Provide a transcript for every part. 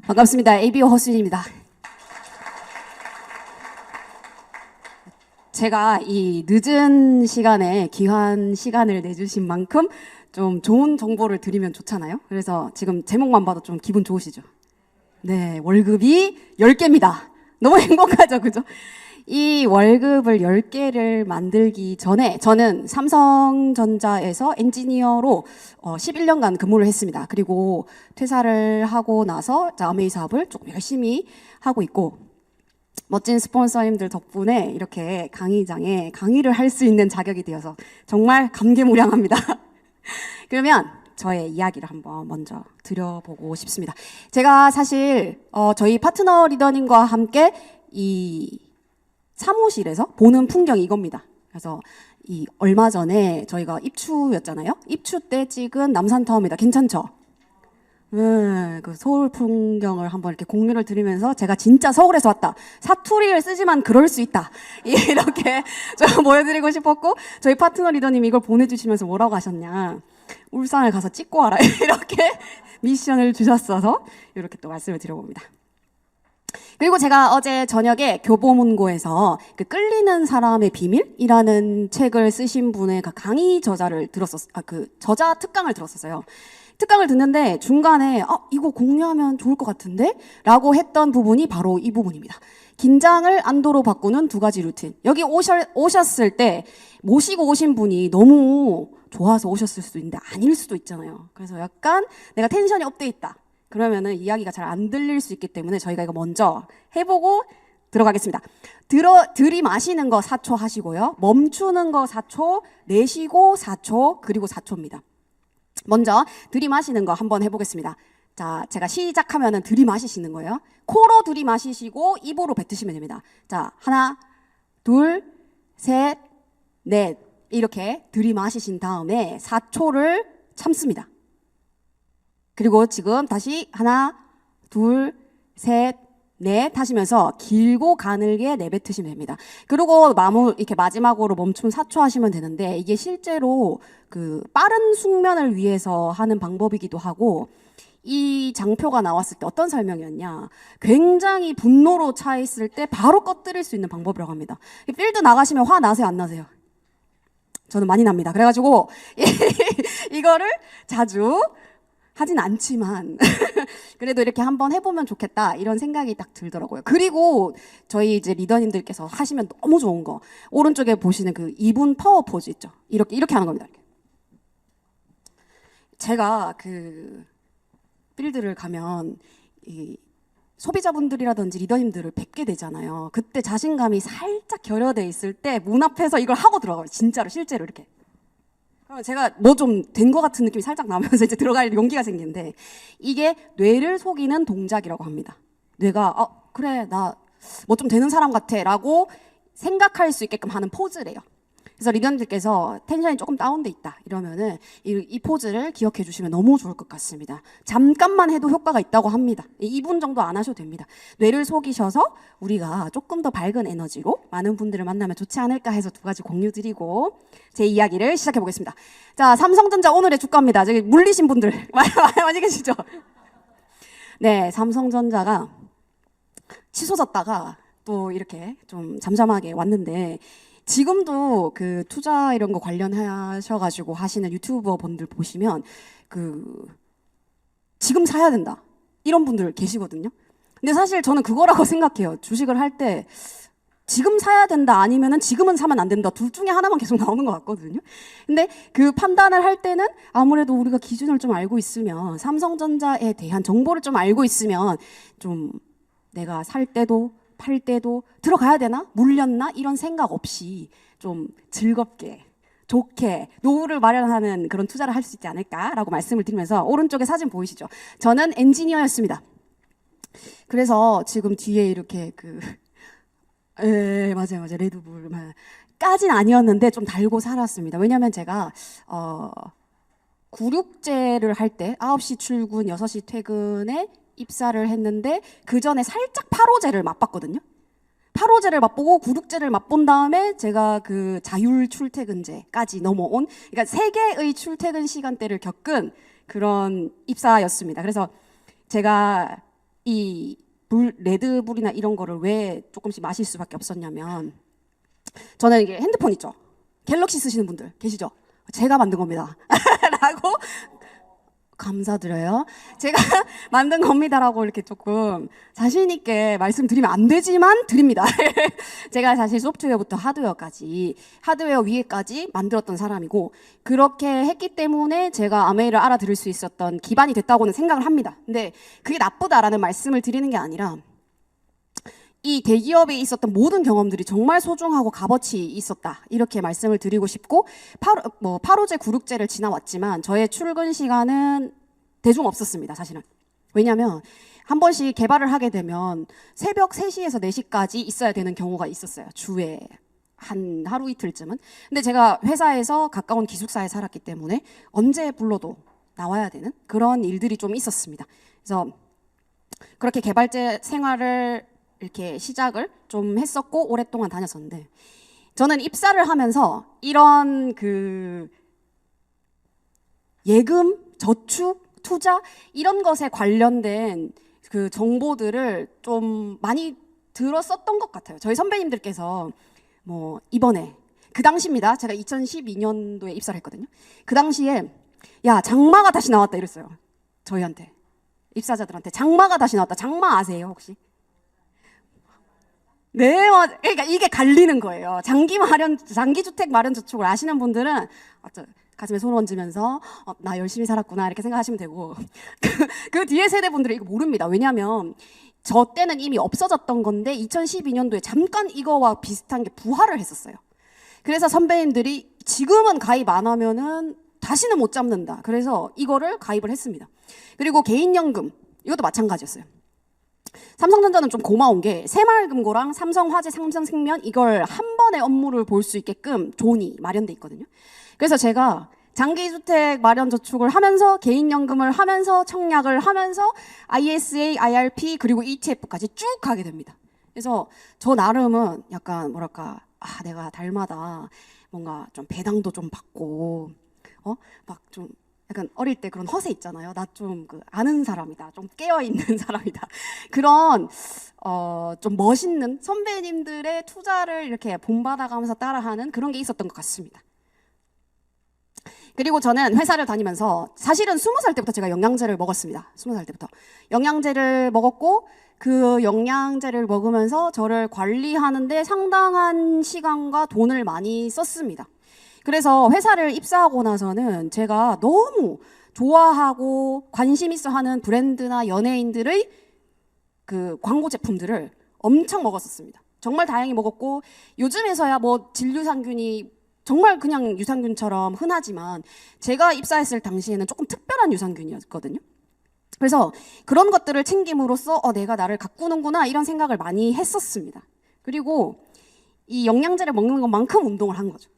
반갑습니다. ABO 허수인입니다. 제가 이 늦은 시간에 귀한 시간을 내주신 만큼 좀 좋은 정보를 드리면 좋잖아요. 그래서 지금 제목만 봐도 좀 기분 좋으시죠? 네, 월급이 10개입니다. 너무 행복하죠, 그죠? 이 월급을 10개를 만들기 전에 저는 삼성전자에서 엔지니어로 11년간 근무를 했습니다. 그리고 퇴사를 하고 나서 아메이 사업을 조금 열심히 하고 있고, 멋진 스폰서님들 덕분에 이렇게 강의장에 강의를 할 수 있는 자격이 되어서 정말 감개무량합니다. 그러면 저의 이야기를 한번 먼저 드려보고 싶습니다. 제가 사실 저희 파트너 리더님과 함께 이 사무실에서 보는 풍경이 이겁니다. 그래서 이 얼마 전에 저희가 입추였잖아요. 입추 때 찍은 남산타워입니다. 괜찮죠? 네, 그 서울 풍경을 한번 이렇게 공유를 드리면서 제가 진짜 서울에서 왔다. 사투리를 쓰지만 그럴 수 있다. 이렇게 좀 보여드리고 싶었고, 저희 파트너 리더님이 이걸 보내주시면서 뭐라고 하셨냐. 울산을 가서 찍고 와라. 이렇게 미션을 주셨어서 이렇게 또 말씀을 드려봅니다. 그리고 제가 어제 저녁에 교보문고에서 그 끌리는 사람의 비밀이라는 책을 쓰신 분의 그 강의 저자를 그 저자 특강을 들었었어요. 특강을 듣는데 중간에 이거 공유하면 좋을 것 같은데? 라고 했던 부분이 바로 이 부분입니다. 긴장을 안도로 바꾸는 2가지 루틴. 여기 오셨을 때 모시고 오신 분이 너무 좋아서 오셨을 수도 있는데 아닐 수도 있잖아요. 그래서 약간 내가 텐션이 업돼 있다. 그러면은 이야기가 잘 안 들릴 수 있기 때문에 저희가 이거 먼저 해보고 들어가겠습니다. 들이마시는 거 4초 하시고요. 멈추는 거 4초, 내쉬고 4초, 그리고 4초입니다. 먼저 들이마시는 거 한번 해보겠습니다. 자, 제가 시작하면은 들이마시시는 거예요. 코로 들이마시시고 입으로 뱉으시면 됩니다. 자, 하나, 둘, 셋, 넷 이렇게 들이마시신 다음에 4초를 참습니다. 그리고 지금 다시 하나, 둘, 셋, 넷 하시면서 길고 가늘게 내뱉으시면 됩니다. 그리고 이렇게 마지막으로 멈춤 4초 하시면 되는데 이게 실제로 그 빠른 숙면을 위해서 하는 방법이기도 하고 이 장표가 나왔을 때 어떤 설명이었냐. 굉장히 분노로 차 있을 때 바로 꺼뜨릴 수 있는 방법이라고 합니다. 필드 나가시면 화 나세요, 안 나세요? 저는 많이 납니다. 그래가지고 이거를 자주 하진 않지만 그래도 이렇게 한번 해보면 좋겠다 이런 생각이 딱 들더라고요. 그리고 저희 이제 리더님들께서 하시면 너무 좋은 거 오른쪽에 보시는 그 2분 파워 포즈 있죠. 이렇게 하는 겁니다. 제가 그 필드를 가면 이 소비자분들이라든지 리더님들을 뵙게 되잖아요. 그때 자신감이 살짝 결여돼 있을 때 문 앞에서 이걸 하고 들어가요. 진짜로 실제로 이렇게. 그러면 제가 뭐 좀 된 것 같은 느낌이 살짝 나면서 이제 들어갈 용기가 생기는데 이게 뇌를 속이는 동작이라고 합니다. 뇌가 그래 나 뭐 좀 되는 사람 같아 라고 생각할 수 있게끔 하는 포즈래요. 그래서 리더님들께서 텐션이 조금 다운돼 있다 이러면은 이 포즈를 기억해 주시면 너무 좋을 것 같습니다. 잠깐만 해도 효과가 있다고 합니다. 2분 정도 안 하셔도 됩니다. 뇌를 속이셔서 우리가 조금 더 밝은 에너지로 많은 분들을 만나면 좋지 않을까 해서 2가지 공유 드리고 제 이야기를 시작해 보겠습니다. 자, 삼성전자 오늘의 주가입니다. 저기 물리신 분들 많이 계시죠? 네, 삼성전자가 치솟았다가 또 이렇게 좀 잠잠하게 왔는데 지금도 그 투자 이런 거 관련하셔가지고 하시는 유튜버 분들 보시면 그 지금 사야 된다 이런 분들 계시거든요. 근데 사실 저는 그거라고 생각해요. 주식을 할 때 지금 사야 된다 아니면은 지금은 사면 안 된다 둘 중에 하나만 계속 나오는 것 같거든요. 근데 그 판단을 할 때는 아무래도 우리가 기준을 좀 알고 있으면 삼성전자에 대한 정보를 좀 알고 있으면 좀 내가 살 때도 팔 때도 들어가야 되나? 물렸나? 이런 생각 없이 좀 즐겁게 좋게 노후를 마련하는 그런 투자를 할 수 있지 않을까라고 말씀을 드리면서 오른쪽에 사진 보이시죠? 저는 엔지니어였습니다. 그래서 지금 뒤에 이렇게 맞아요. 레드불 까진 아니었는데 좀 달고 살았습니다. 왜냐면 제가 96제를 할 때 9시 출근, 6시 퇴근에 입사를 했는데 그 전에 살짝 8호제를 맛봤거든요. 8호제를 맛보고 96제를 맛본 다음에 제가 그 자율 출퇴근제까지 넘어온 그러니까 3개의 출퇴근 시간대를 겪은 그런 입사였습니다. 그래서 제가 이 레드불이나 이런 거를 왜 조금씩 마실 수밖에 없었냐면, 저는 이게 핸드폰 있죠? 갤럭시 쓰시는 분들 계시죠? 제가 만든 겁니다. 라고 감사드려요. 제가 만든 겁니다라고 이렇게 조금 자신 있게 말씀드리면 안 되지만 드립니다. 제가 사실 소프트웨어부터 하드웨어까지, 하드웨어 위에까지 만들었던 사람이고, 그렇게 했기 때문에 제가 아메이를 알아들을 수 있었던 기반이 됐다고는 생각을 합니다. 근데 그게 나쁘다라는 말씀을 드리는 게 아니라, 이 대기업에 있었던 모든 경험들이 정말 소중하고 값어치 있었다, 이렇게 말씀을 드리고 싶고, 8호제 9룩제를 지나왔지만 저의 출근 시간은 대중 없었습니다, 사실은. 왜냐하면 한 번씩 개발을 하게 되면 새벽 3시에서 4시까지 있어야 되는 경우가 있었어요, 주에 한 하루 이틀쯤은. 근데 제가 회사에서 가까운 기숙사에 살았기 때문에 언제 불러도 나와야 되는 그런 일들이 좀 있었습니다. 그래서 그렇게 개발자 생활을 이렇게 시작을 좀 했었고 오랫동안 다녔었는데, 저는 입사를 하면서 이런 그 예금, 저축, 투자 이런 것에 관련된 그 정보들을 좀 많이 들었었던 것 같아요. 저희 선배님들께서 뭐 이번에 그 당시입니다. 제가 2012년도에 입사를 했거든요. 그 당시에 야, 장마가 다시 나왔다 이랬어요. 저희한테, 입사자들한테. 장마가 다시 나왔다. 장마 아세요 혹시? 네, 맞아. 그러니까 이게 갈리는 거예요. 장기주택 마련 저축을 아시는 분들은 가슴에 손을 얹으면서 나 열심히 살았구나 이렇게 생각하시면 되고, 그 뒤에 세대분들은 이거 모릅니다. 왜냐하면 저 때는 이미 없어졌던 건데 2012년도에 잠깐 이거와 비슷한 게 부활을 했었어요. 그래서 선배님들이 지금은 가입 안 하면은 다시는 못 잡는다, 그래서 이거를 가입을 했습니다. 그리고 개인연금, 이것도 마찬가지였어요. 삼성전자는 좀 고마운 게 새마을금고랑 삼성화재, 삼성생명 이걸 한 번에 업무를 볼 수 있게끔 존이 마련돼 있거든요. 그래서 제가 장기주택 마련 저축을 하면서 개인연금을 하면서 청약을 하면서 ISA, IRP 그리고 ETF까지 쭉 가게 됩니다. 그래서 저 나름은 약간 뭐랄까, 내가 달마다 뭔가 좀 배당도 좀 받고 막 좀 약간 어릴 때 그런 허세 있잖아요. 나 좀 아는 사람이다, 좀 깨어있는 사람이다, 그런 좀 멋있는 선배님들의 투자를 이렇게 본받아가면서 따라하는 그런 게 있었던 것 같습니다. 그리고 저는 회사를 다니면서 사실은 20살 때부터 제가 영양제를 먹었습니다. 20살 때부터 영양제를 먹었고, 그 영양제를 먹으면서 저를 관리하는데 상당한 시간과 돈을 많이 썼습니다. 그래서 회사를 입사하고 나서는 제가 너무 좋아하고 관심 있어 하는 브랜드나 연예인들의 그 광고 제품들을 엄청 먹었었습니다. 정말 다행히 먹었고, 요즘에서야 뭐 진유산균이 정말 그냥 유산균처럼 흔하지만 제가 입사했을 당시에는 조금 특별한 유산균이었거든요. 그래서 그런 것들을 챙김으로써 내가 나를 가꾸는구나 이런 생각을 많이 했었습니다. 그리고 이 영양제를 먹는 것만큼 운동을 한 거죠.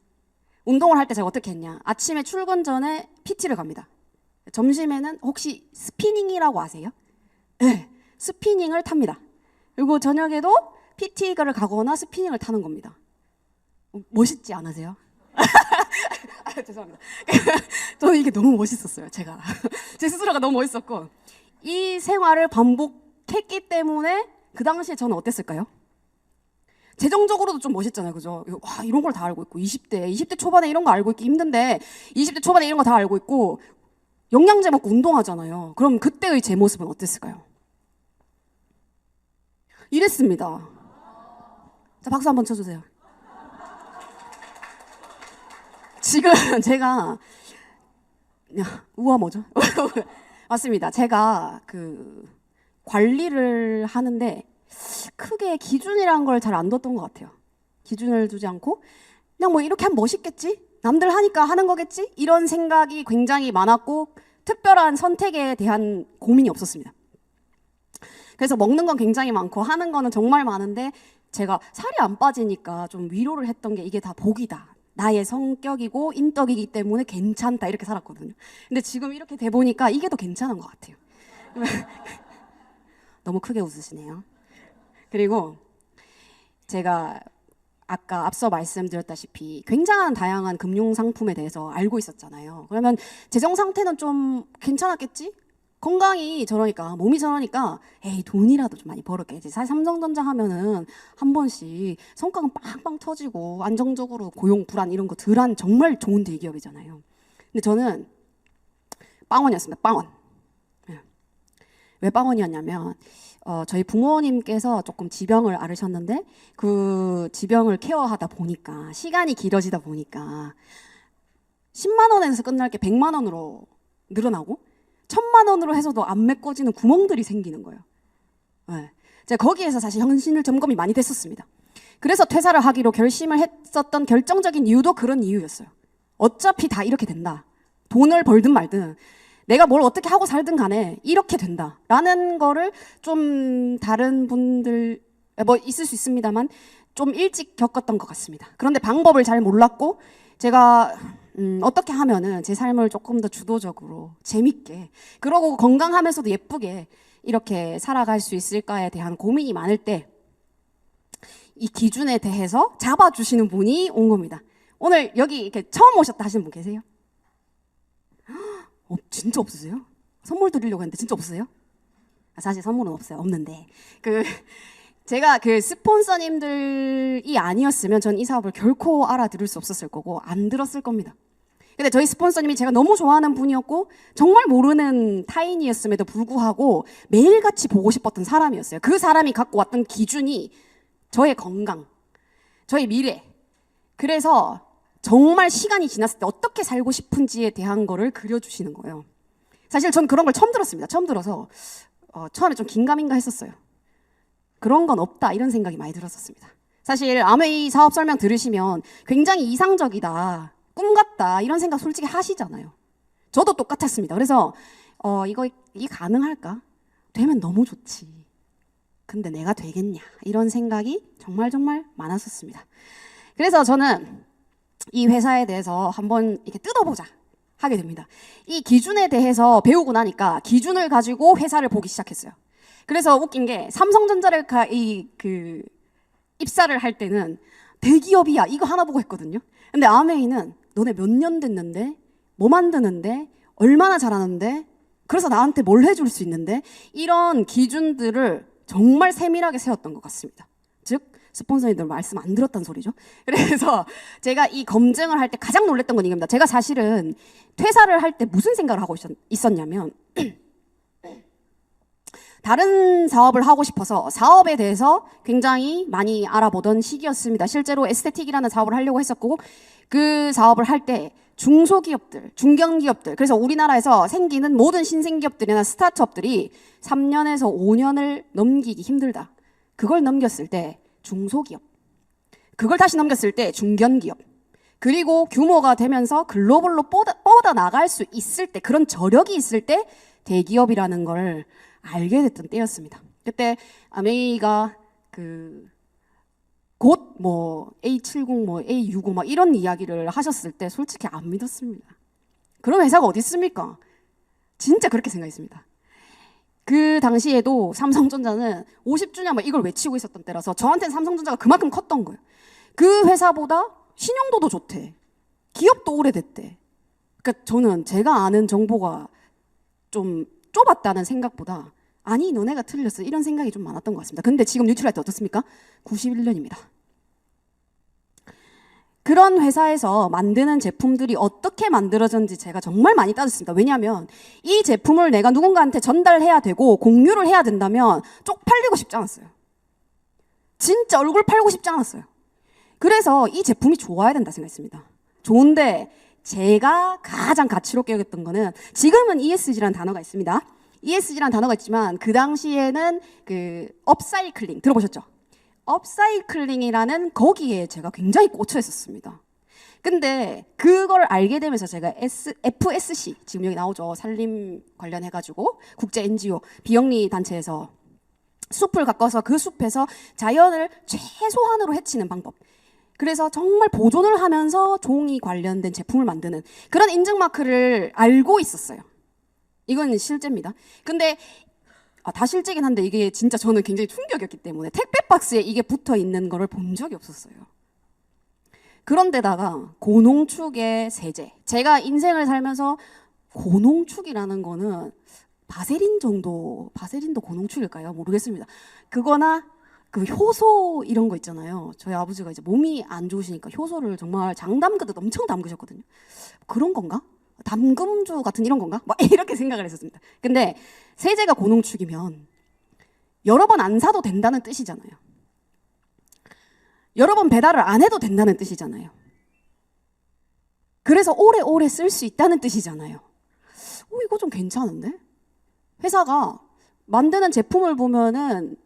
운동을 할 때 제가 어떻게 했냐, 아침에 출근 전에 PT를 갑니다. 점심에는 혹시 스피닝이라고 아세요? 네, 스피닝을 탑니다. 그리고 저녁에도 PT를 가거나 스피닝을 타는 겁니다. 멋있지 않으세요? 죄송합니다. 저는 이게 너무 멋있었어요. 제가 제 스스로가 너무 멋있었고, 이 생활을 반복했기 때문에 그 당시에 저는 어땠을까요? 재정적으로도 좀 멋있잖아요, 그죠? 와, 이런 걸 다 알고 있고, 20대 초반에 이런 거 알고 있기 힘든데 20대 초반에 이런 거 다 알고 있고 영양제 먹고 운동하잖아요. 그럼 그때의 제 모습은 어땠을까요? 이랬습니다. 자, 박수 한번 쳐주세요. 지금 제가 우와 뭐죠? 맞습니다. 제가 그 관리를 하는데 크게 기준이라는 걸 잘 안 뒀던 것 같아요. 기준을 두지 않고 그냥 뭐 이렇게 하면 멋있겠지? 남들 하니까 하는 거겠지? 이런 생각이 굉장히 많았고, 특별한 선택에 대한 고민이 없었습니다. 그래서 먹는 건 굉장히 많고 하는 거는 정말 많은데, 제가 살이 안 빠지니까 좀 위로를 했던 게 이게 다 복이다, 나의 성격이고 인덕이기 때문에 괜찮다, 이렇게 살았거든요. 근데 지금 이렇게 돼 보니까 이게 더 괜찮은 것 같아요. 너무 크게 웃으시네요. 그리고 제가 아까 앞서 말씀드렸다시피 굉장한 다양한 금융 상품에 대해서 알고 있었잖아요. 그러면 재정 상태는 좀 괜찮았겠지? 건강이 저러니까, 몸이 저러니까 에이 돈이라도 좀 많이 벌었겠지. 사실 삼성전자 하면은 한 번씩 성과금 빵빵 터지고 안정적으로 고용 불안 이런 거 덜한 정말 좋은 대기업이잖아요. 근데 저는 빵원이었습니다. 빵원. 왜 빵원이었냐면 저희 부모님께서 조금 지병을 앓으셨는데 그 지병을 케어하다 보니까 시간이 길어지다 보니까 10만 원에서 끝날 게 100만 원으로 늘어나고 1000만 원으로 해서도 안 메꿔지는 구멍들이 생기는 거예요. 네. 제가 거기에서 사실 현실 점검이 많이 됐었습니다. 그래서 퇴사를 하기로 결심을 했었던 결정적인 이유도 그런 이유였어요. 어차피 다 이렇게 된다. 돈을 벌든 말든 내가 뭘 어떻게 하고 살든 간에 이렇게 된다라는 거를 좀 다른 분들 뭐 있을 수 있습니다만 좀 일찍 겪었던 것 같습니다. 그런데 방법을 잘 몰랐고 제가 어떻게 하면은 제 삶을 조금 더 주도적으로 재밌게 그러고 건강하면서도 예쁘게 이렇게 살아갈 수 있을까에 대한 고민이 많을 때 이 기준에 대해서 잡아주시는 분이 온 겁니다. 오늘 여기 이렇게 처음 오셨다 하시는 분 계세요? 진짜 없으세요? 선물 드리려고 했는데 진짜 없으세요? 사실 선물은 없어요. 없는데 제가 스폰서님들이 아니었으면 전 이 사업을 결코 알아들을 수 없었을 거고 안 들었을 겁니다. 근데 저희 스폰서님이 제가 너무 좋아하는 분이었고 정말 모르는 타인이었음에도 불구하고 매일같이 보고 싶었던 사람이었어요. 그 사람이 갖고 왔던 기준이 저의 건강, 저의 미래. 그래서 정말 시간이 지났을 때 어떻게 살고 싶은지에 대한 거를 그려주시는 거예요. 사실 전 그런 걸 처음 들었습니다. 처음 들어서 처음에 좀 긴가민가 했었어요. 그런 건 없다 이런 생각이 많이 들었었습니다. 사실 아메이 사업 설명 들으시면 굉장히 이상적이다, 꿈 같다 이런 생각 솔직히 하시잖아요. 저도 똑같았습니다. 그래서 이게 가능할까? 되면 너무 좋지. 근데 내가 되겠냐? 이런 생각이 정말 많았었습니다. 그래서 저는 이 회사에 대해서 한번 이렇게 뜯어보자 하게 됩니다. 이 기준에 대해서 배우고 나니까 기준을 가지고 회사를 보기 시작했어요. 그래서 웃긴 게 삼성전자를 입사를 할 때는 대기업이야 이거 하나 보고 했거든요. 근데 아메이는 너네 몇 년 됐는데 뭐 만드는데 얼마나 잘하는데 그래서 나한테 뭘 해줄 수 있는데 이런 기준들을 정말 세밀하게 세웠던 것 같습니다. 즉 스폰서님들 말씀 안 들었단 소리죠. 그래서 제가 이 검증을 할 때 가장 놀랬던 건 이겁니다. 제가 사실은 퇴사를 할 때 무슨 생각을 하고 있었냐면 다른 사업을 하고 싶어서 사업에 대해서 굉장히 많이 알아보던 시기였습니다. 실제로 에스테틱이라는 사업을 하려고 했었고 그 사업을 할 때 중소기업들, 중견기업들 그래서 우리나라에서 생기는 모든 신생기업들이나 스타트업들이 3년에서 5년을 넘기기 힘들다. 그걸 넘겼을 때 중소기업, 그걸 다시 넘겼을 때 중견기업, 그리고 규모가 되면서 글로벌로 뻗어 나갈 수 있을 때 그런 저력이 있을 때 대기업이라는 걸 알게 됐던 때였습니다. 그때 아메이가 곧 A70, A65 막 이런 이야기를 하셨을 때 솔직히 안 믿었습니다. 그런 회사가 어디 있습니까? 진짜 그렇게 생각했습니다. 그 당시에도 삼성전자는 50주년 막 이걸 외치고 있었던 때라서 저한테는 삼성전자가 그만큼 컸던 거예요. 그 회사보다 신용도도 좋대. 기업도 오래됐대. 그러니까 저는 제가 아는 정보가 좀 좁았다는 생각보다 아니 너네가 틀렸어 이런 생각이 좀 많았던 것 같습니다. 근데 지금 뉴트럴라이트 어떻습니까? 91년입니다. 그런 회사에서 만드는 제품들이 어떻게 만들어졌는지 제가 정말 많이 따졌습니다. 왜냐하면 이 제품을 내가 누군가한테 전달해야 되고 공유를 해야 된다면 쪽팔리고 싶지 않았어요. 진짜 얼굴 팔고 싶지 않았어요. 그래서 이 제품이 좋아야 된다 생각했습니다. 좋은데 제가 가장 가치롭게 여겼던 거는 지금은 ESG라는 단어가 있습니다. ESG라는 단어가 있지만 그 당시에는 업사이클링 들어보셨죠? 업사이클링이라는 거기에 제가 굉장히 꽂혀 있었습니다. 근데 그걸 알게 되면서 제가 FSC 지금 여기 나오죠. 산림 관련해가지고 국제 NGO 비영리 단체에서 숲을 가꿔서 그 숲에서 자연을 최소한으로 해치는 방법. 그래서 정말 보존을 하면서 종이 관련된 제품을 만드는 그런 인증 마크를 알고 있었어요. 이건 실제입니다. 근데 다 실제긴 한데 이게 진짜 저는 굉장히 충격이었기 때문에 택배 박스에 이게 붙어 있는 거를 본 적이 없었어요. 그런데다가 고농축의 세제. 제가 인생을 살면서 고농축이라는 거는 바세린 정도, 바세린도 고농축일까요? 모르겠습니다. 그거나 그 효소 이런 거 있잖아요. 저희 아버지가 이제 몸이 안 좋으시니까 효소를 정말 장담그듯 엄청 담그셨거든요. 그런 건가? 담금주 같은 이런 건가? 막 이렇게 생각을 했었습니다. 근데 세제가 고농축이면 여러 번 안 사도 된다는 뜻이잖아요. 여러 번 배달을 안 해도 된다는 뜻이잖아요. 그래서 오래오래 쓸 수 있다는 뜻이잖아요. 이거 좀 괜찮은데? 회사가 만드는 제품을 보면은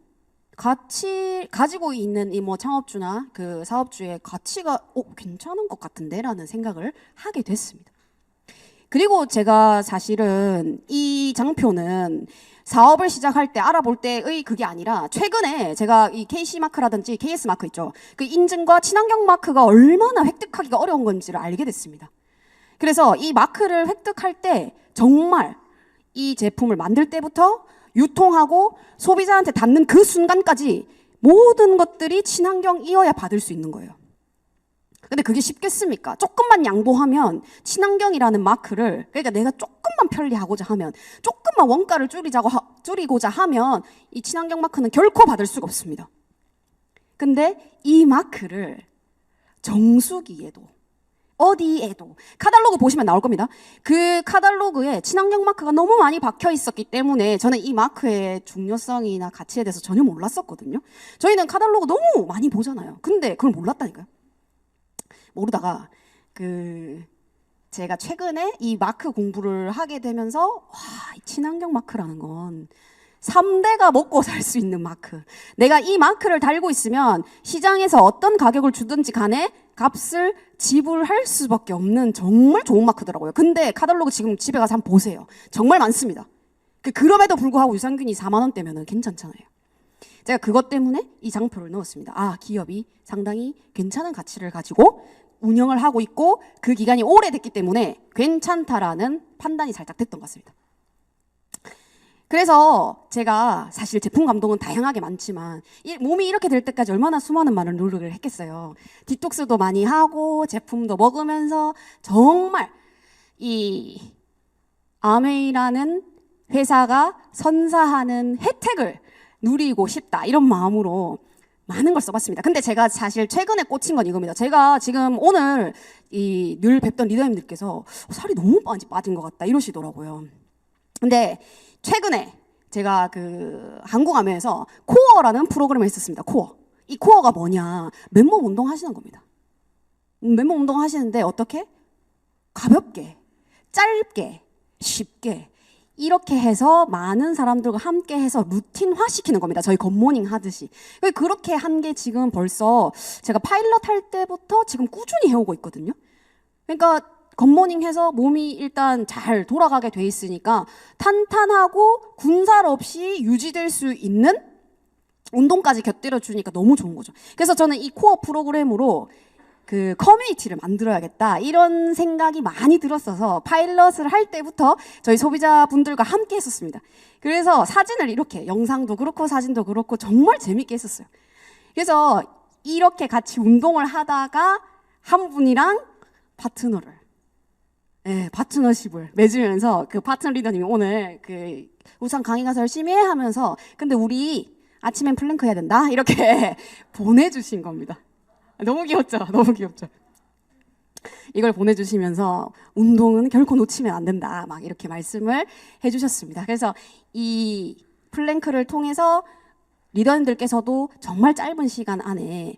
가지고 있는 이 뭐 창업주나 그 사업주의 가치가 괜찮은 것 같은데? 라는 생각을 하게 됐습니다. 그리고 제가 사실은 이 장표는 사업을 시작할 때 알아볼 때의 그게 아니라 최근에 제가 이 KC마크라든지 KS마크 있죠. 그 인증과 친환경 마크가 얼마나 획득하기가 어려운 건지를 알게 됐습니다. 그래서 이 마크를 획득할 때 정말 이 제품을 만들 때부터 유통하고 소비자한테 닿는 그 순간까지 모든 것들이 친환경이어야 받을 수 있는 거예요. 근데 그게 쉽겠습니까? 조금만 양보하면 친환경이라는 마크를, 그러니까 내가 조금만 편리하고자 하면, 조금만 원가를 줄이고자 하면 이 친환경 마크는 결코 받을 수가 없습니다. 근데 이 마크를 정수기에도 어디에도 카탈로그 보시면 나올 겁니다. 그 카탈로그에 친환경 마크가 너무 많이 박혀 있었기 때문에 저는 이 마크의 중요성이나 가치에 대해서 전혀 몰랐었거든요. 저희는 카탈로그 너무 많이 보잖아요. 근데 그걸 몰랐다니까요. 모르다가 제가 최근에 이 마크 공부를 하게 되면서 이 친환경 마크라는 건 3대가 먹고 살 수 있는 마크. 내가 이 마크를 달고 있으면 시장에서 어떤 가격을 주든지 간에 값을 지불할 수밖에 없는 정말 좋은 마크더라고요. 근데 카탈로그 지금 집에 가서 한번 보세요. 정말 많습니다. 그럼에도 불구하고 유산균이 4만 원대면 괜찮잖아요. 제가 그것 때문에 이 장표를 넣었습니다. 기업이 상당히 괜찮은 가치를 가지고 운영을 하고 있고 그 기간이 오래됐기 때문에 괜찮다라는 판단이 살짝 됐던 것 같습니다. 그래서 제가 사실 제품 감동은 다양하게 많지만 몸이 이렇게 될 때까지 얼마나 수많은 많은 노력을 했겠어요. 디톡스도 많이 하고 제품도 먹으면서 정말 이 아메이라는 회사가 선사하는 혜택을 누리고 싶다 이런 마음으로 많은 걸 써봤습니다. 근데 제가 사실 최근에 꽂힌 건 이겁니다. 제가 지금 오늘 늘 뵙던 리더님들께서 살이 너무 빠진 것 같다 이러시더라고요. 근데 최근에 제가 한국아메에서 코어라는 프로그램을 했었습니다. 코어. 이 코어가 뭐냐? 맨몸 운동 하시는 겁니다. 맨몸 운동 하시는데 어떻게? 가볍게, 짧게, 쉽게 이렇게 해서 많은 사람들과 함께 해서 루틴화 시키는 겁니다. 저희 굿모닝 하듯이. 그렇게 한 게 지금 벌써 제가 파일럿 할 때부터 지금 꾸준히 해오고 있거든요. 그러니까 굿모닝 해서 몸이 일단 잘 돌아가게 돼 있으니까 탄탄하고 군살 없이 유지될 수 있는 운동까지 곁들여 주니까 너무 좋은 거죠. 그래서 저는 이 코어 프로그램으로 커뮤니티를 만들어야겠다 이런 생각이 많이 들었어서 파일럿을 할 때부터 저희 소비자분들과 함께 했었습니다. 그래서 사진을 이렇게 영상도 그렇고 사진도 그렇고 정말 재밌게 했었어요. 그래서 이렇게 같이 운동을 하다가 한 분이랑 파트너십을 맺으면서 파트너 리더님이 오늘 우선 강의 가서 열심히 해 하면서 근데 우리 아침엔 플랭크 해야 된다 이렇게 보내주신 겁니다. 너무 귀엽죠? 너무 귀엽죠? 이걸 보내주시면서 운동은 결코 놓치면 안 된다 막 이렇게 말씀을 해주셨습니다. 그래서 이 플랭크를 통해서 리더님들께서도 정말 짧은 시간 안에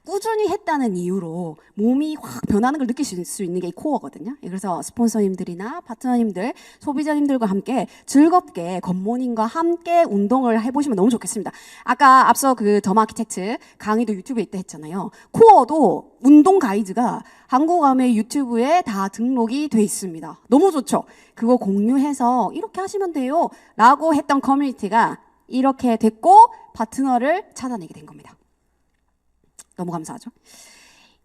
꾸준히 했다는 이유로 몸이 확 변하는 걸 느끼실 수 있는 게 이 코어거든요. 그래서 스폰서님들이나 파트너님들, 소비자님들과 함께 즐겁게 굿모닝과 함께 운동을 해보시면 너무 좋겠습니다. 아까 앞서 더 마키텍트 강의도 유튜브에 있다 했잖아요. 코어도 운동 가이드가 한국아메 유튜브에 다 등록이 돼 있습니다. 너무 좋죠? 그거 공유해서 이렇게 하시면 돼요 라고 했던 커뮤니티가 이렇게 됐고 파트너를 찾아내게 된 겁니다. 너무 감사하죠.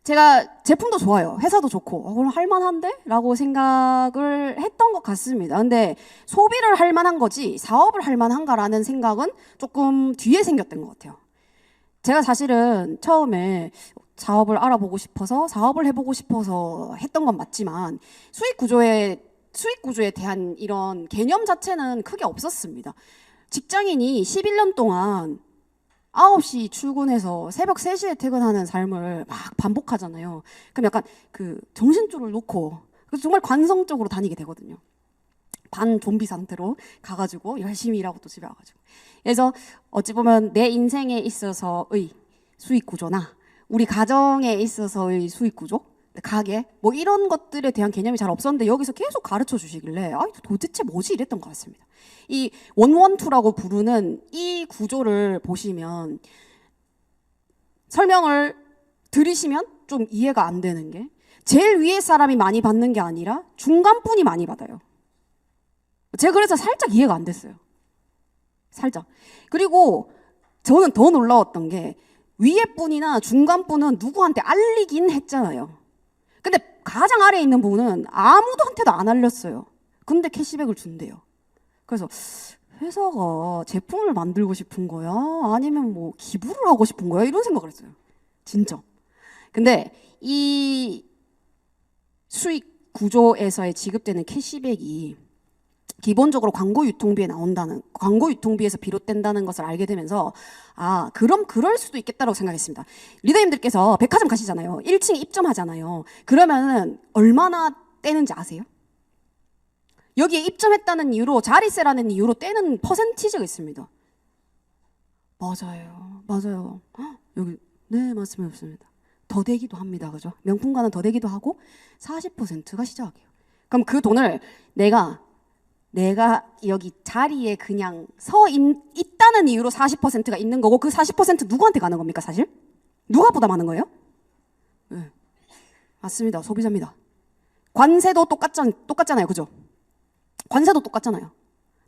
제가 제품도 좋아요. 회사도 좋고 그럼 할만한데? 라고 생각을 했던 것 같습니다. 근데 소비를 할 만한 거지 사업을 할 만한가라는 생각은 조금 뒤에 생겼던 것 같아요. 제가 사실은 처음에 사업을 알아보고 싶어서 사업을 해보고 싶어서 했던 건 맞지만 수익 구조에 수익 구조에 대한 이런 개념 자체는 크게 없었습니다. 직장인이 11년 동안 9시 출근해서 새벽 3시에 퇴근하는 삶을 막 반복하잖아요. 그럼 약간 그 정신줄을 놓고 정말 관성적으로 다니게 되거든요. 반 좀비 상태로 가가지고 열심히 일하고 또 집에 와가지고. 그래서 어찌 보면 내 인생에 있어서의 수익 구조나 우리 가정에 있어서의 수익 구조, 가게 뭐 이런 것들에 대한 개념이 잘 없었는데 여기서 계속 가르쳐 주시길래 도대체 뭐지 이랬던 것 같습니다. 이 원원투라고 부르는 이 구조를 보시면 설명을 들으시면 좀 이해가 안 되는 게 제일 위에 사람이 많이 받는 게 아니라 중간분이 많이 받아요. 제가 그래서 살짝 이해가 안 됐어요. 살짝. 그리고 저는 더 놀라웠던 게 위에 분이나 중간 분은 누구한테 알리긴 했잖아요. 근데 가장 아래에 있는 분은 아무도 한테도 안 알렸어요. 근데 캐시백을 준대요. 그래서 회사가 제품을 만들고 싶은 거야? 아니면 뭐 기부를 하고 싶은 거야? 이런 생각을 했어요. 진짜. 근데 이 수익 구조에서의 지급되는 캐시백이 기본적으로 광고 유통비에 나온다는, 광고 유통비에서 비롯된다는 것을 알게 되면서 그럼 그럴 수도 있겠다라고 생각했습니다. 리더님들께서 백화점 가시잖아요. 1층에 입점하잖아요. 그러면은 얼마나 떼는지 아세요? 여기에 입점했다는 이유로, 자리세라는 이유로 떼는 퍼센티지가 있습니다. 맞아요. 여기 네, 맞습니다. 더 되기도 합니다. 그죠? 명품관은 더 되기도 하고 40%가 시작이에요. 그럼 그 돈을 내가 여기 자리에 그냥 있다는 이유로 40%가 있는 거고, 그 40% 누구한테 가는 겁니까, 사실? 누가 부담하는 거예요? 네. 맞습니다. 소비자입니다. 관세도 똑같잖아요. 그죠? 관세도 똑같잖아요.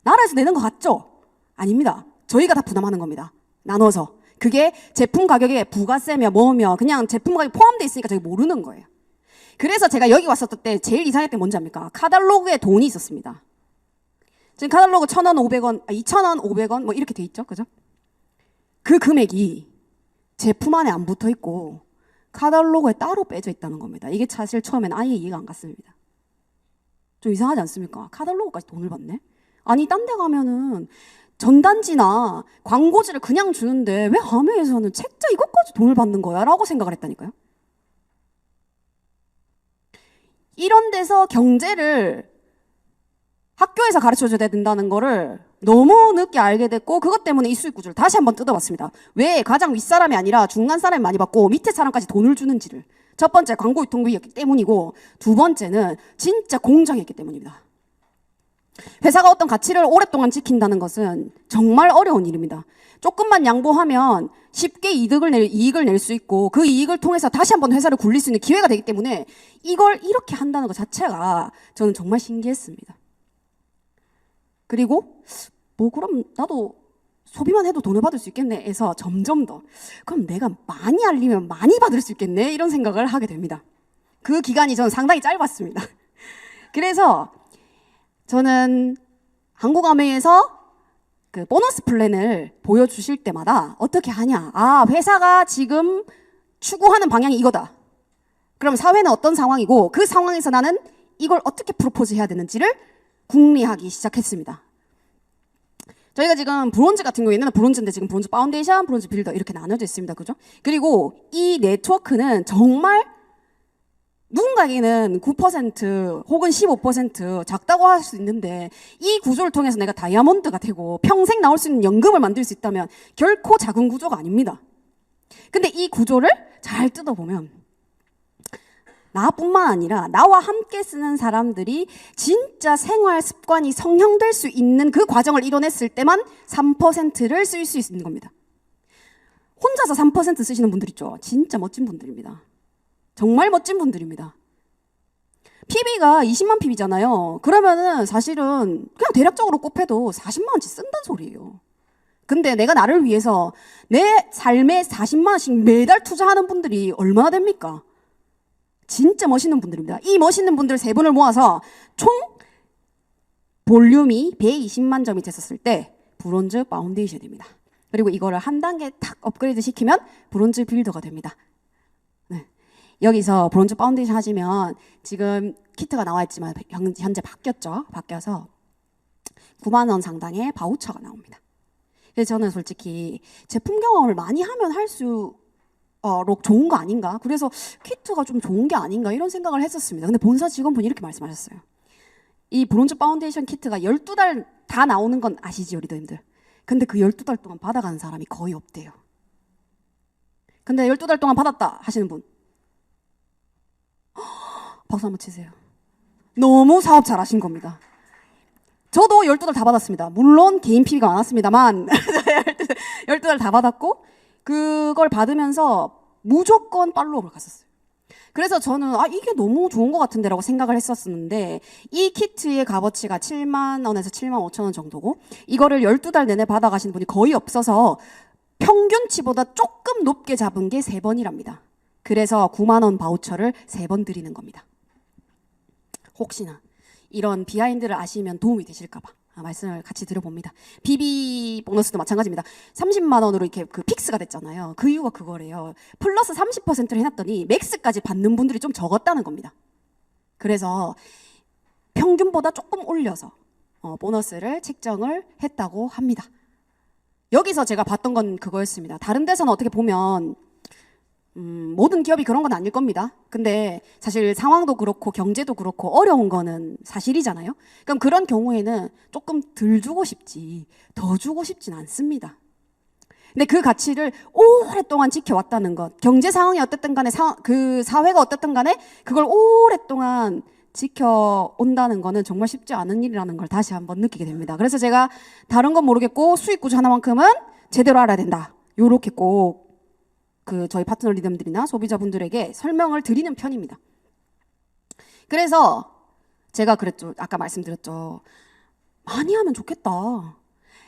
나라에서 내는 거 같죠? 아닙니다. 저희가 다 부담하는 겁니다. 나눠서. 그게 제품 가격에 부가세며 뭐며 그냥 제품 가격이 포함되어 있으니까 저희 모르는 거예요. 그래서 제가 여기 왔었을 때 제일 이상했던 게 뭔지 압니까? 카탈로그에 돈이 있었습니다. 지금 카탈로그 1,000원, 500원, 2,000원, 500원 뭐 이렇게 돼 있죠. 그죠? 그 금액이 제품 안에 안 붙어 있고 카탈로그에 따로 빼져 있다는 겁니다. 이게 사실 처음엔 아예 이해가 안 갔습니다. 좀 이상하지 않습니까? 카탈로그까지 돈을 받네? 아니, 딴 데 가면은 전단지나 광고지를 그냥 주는데 왜 아메에서는 책자 이것까지 돈을 받는 거야? 라고 생각을 했다니까요. 이런 데서 경제를 학교에서 가르쳐줘야 된다는 거를 너무 늦게 알게 됐고, 그것 때문에 이 수익 구조를 다시 한번 뜯어봤습니다. 왜 가장 윗사람이 아니라 중간 사람이 많이 받고 밑에 사람까지 돈을 주는지를. 첫 번째, 광고 유통비였기 때문이고, 두 번째는 진짜 공정했기 때문입니다. 회사가 어떤 가치를 오랫동안 지킨다는 것은 정말 어려운 일입니다. 조금만 양보하면 쉽게 이익을 낼 수 있고, 그 이익을 통해서 다시 한번 회사를 굴릴 수 있는 기회가 되기 때문에 이걸 이렇게 한다는 것 자체가 저는 정말 신기했습니다. 그리고 그럼 나도 소비만 해도 돈을 받을 수 있겠네 해서 점점 더 그럼 내가 많이 알리면 많이 받을 수 있겠네 이런 생각을 하게 됩니다. 그 기간이 저는 상당히 짧았습니다. 그래서 저는 한국어메이에서 그 보너스 플랜을 보여주실 때마다 어떻게 하냐, 회사가 지금 추구하는 방향이 이거다. 그럼 사회는 어떤 상황이고 그 상황에서 나는 이걸 어떻게 프로포즈 해야 되는지를 궁리하기 시작했습니다. 저희가 지금 브론즈 같은 경우에는 브론즈인데 지금 브론즈 파운데이션, 브론즈 빌더 이렇게 나눠져 있습니다. 그죠? 그리고 이 네트워크는 정말 누군가에게는 9% 혹은 15% 작다고 할 수 있는데, 이 구조를 통해서 내가 다이아몬드가 되고 평생 나올 수 있는 연금을 만들 수 있다면 결코 작은 구조가 아닙니다. 근데 이 구조를 잘 뜯어보면 나뿐만 아니라 나와 함께 쓰는 사람들이 진짜 생활 습관이 성형될 수 있는 그 과정을 이뤄냈을 때만 3%를 쓸 수 있는 겁니다. 혼자서 3% 쓰시는 분들 있죠. 진짜 멋진 분들입니다. 정말 멋진 분들입니다. PB가 20만 PB잖아요. 그러면은 사실은 그냥 대략적으로 곱해도 40만 원씩 쓴다는 소리예요. 근데 내가 나를 위해서 내 삶에 40만 원씩 매달 투자하는 분들이 얼마나 됩니까? 진짜 멋있는 분들입니다. 이 멋있는 분들 세 분을 모아서 총 볼륨이 120만 점이 됐었을 때 브론즈 파운데이션입니다. 그리고 이거를 한 단계 탁 업그레이드 시키면 브론즈 빌더가 됩니다. 네. 여기서 브론즈 파운데이션 하시면 지금 키트가 나와 있지만 현재 바뀌었죠. 바뀌어서 9만 원 상당의 바우처가 나옵니다. 그래서 저는 솔직히 제품 경험을 많이 하면 할수록 좋은 거 아닌가? 그래서 키트가 좀 좋은 게 아닌가? 이런 생각을 했었습니다. 근데 본사 직원분이 이렇게 말씀하셨어요. 이 브론즈 파운데이션 키트가 12달 다 나오는 건 아시죠, 리더님들? 근데 그 12달 동안 받아가는 사람이 거의 없대요. 근데 12달 동안 받았다 하시는 분 박수 한번 치세요. 너무 사업 잘하신 겁니다. 저도 12달 다 받았습니다. 물론 개인 PB가 많았습니다만 12달 다 받았고 그걸 받으면서 무조건 팔로우를 갔었어요. 그래서 저는 이게 너무 좋은 것 같은데 라고 생각을 했었는데 이 키트의 값어치가 7만 원에서 7만 5천 원 정도고 이거를 12달 내내 받아가시는 분이 거의 없어서 평균치보다 조금 높게 잡은 게 3번이랍니다. 그래서 9만 원 바우처를 3번 드리는 겁니다. 혹시나 이런 비하인드를 아시면 도움이 되실까 봐 말씀을 같이 드려봅니다. BB 보너스도 마찬가지입니다. 30만 원으로 이렇게 그 픽스가 됐잖아요. 그 이유가 그거래요. 플러스 30%를 해놨더니 맥스까지 받는 분들이 좀 적었다는 겁니다. 그래서 평균보다 조금 올려서 보너스를 책정을 했다고 합니다. 여기서 제가 봤던 건 그거였습니다. 다른 데서는 어떻게 보면 모든 기업이 그런 건 아닐 겁니다. 근데 사실 상황도 그렇고 경제도 그렇고 어려운 거는 사실이잖아요. 그럼 그런 경우에는 조금 덜 주고 싶지 더 주고 싶진 않습니다. 근데 그 가치를 오랫동안 지켜왔다는 것, 경제 상황이 어떻든 간에 그 사회가 어떻든 간에 그걸 오랫동안 지켜온다는 거는 정말 쉽지 않은 일이라는 걸 다시 한번 느끼게 됩니다. 그래서 제가 다른 건 모르겠고 수익 구조 하나만큼은 제대로 알아야 된다. 요렇게 꼭 저희 파트너 리더들이나 소비자분들에게 설명을 드리는 편입니다. 그래서 제가 그랬죠. 아까 말씀드렸죠. 많이 하면 좋겠다.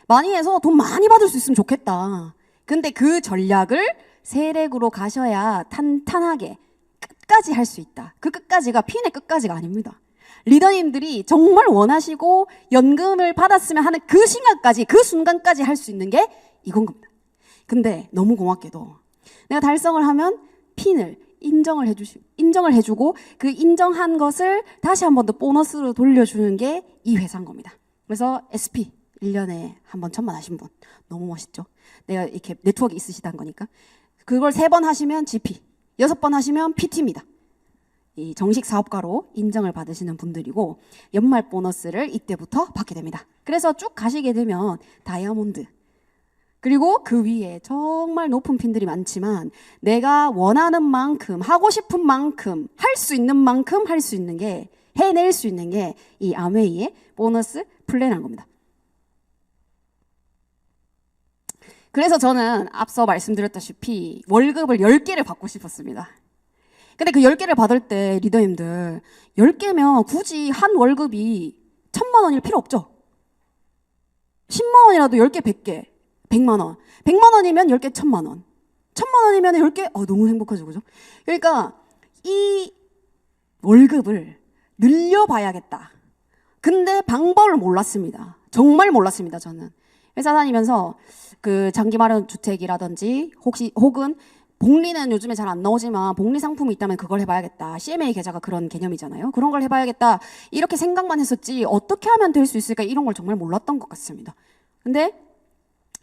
많이 해서 돈 많이 받을 수 있으면 좋겠다. 근데 그 전략을 세렉으로 가셔야 탄탄하게 끝까지 할 수 있다. 그 끝까지가 핀의 끝까지가 아닙니다. 리더님들이 정말 원하시고 연금을 받았으면 하는 그 시간까지, 그 순간까지 할 수 있는 게 이건 겁니다. 근데 너무 고맙게도 내가 달성을 하면 핀을 인정을 해주고 그 인정한 것을 다시 한 번 더 보너스로 돌려주는 게 이 회사인 겁니다. 그래서 SP 1년에 한 번 1,000만 하신 분 너무 멋있죠. 내가 이렇게 네트워크 있으시다는 거니까. 그걸 3번 하시면 GP, 6번 하시면 PT입니다. 이 정식 사업가로 인정을 받으시는 분들이고 연말 보너스를 이때부터 받게 됩니다. 그래서 쭉 가시게 되면 다이아몬드, 그리고 그 위에 정말 높은 핀들이 많지만 내가 원하는 만큼, 하고 싶은 만큼, 할 수 있는 만큼 할 수 있는 게, 해낼 수 있는 게 이 아메이의 보너스 플랜인 겁니다. 그래서 저는 앞서 말씀드렸다시피 월급을 10개를 받고 싶었습니다. 근데 그 10개를 받을 때 리더님들 10개면 굳이 한 월급이 1,000만 원일 필요 없죠. 10만 원이라도 10개 100개 100만 원. 100만 원이면 10개 1,000만 원. 1,000만 원이면 10개 너무 행복하죠. 그죠? 그러니까 이 월급을 늘려봐야겠다. 근데 방법을 몰랐습니다. 정말 몰랐습니다. 저는 회사 다니면서 그 장기 마련 주택이라든지 혹은 복리는 요즘에 잘 안 나오지만 복리 상품이 있다면 그걸 해봐야겠다. CMA 계좌가 그런 개념이잖아요. 그런 걸 해봐야겠다. 이렇게 생각만 했었지 어떻게 하면 될 수 있을까 이런 걸 정말 몰랐던 것 같습니다. 근데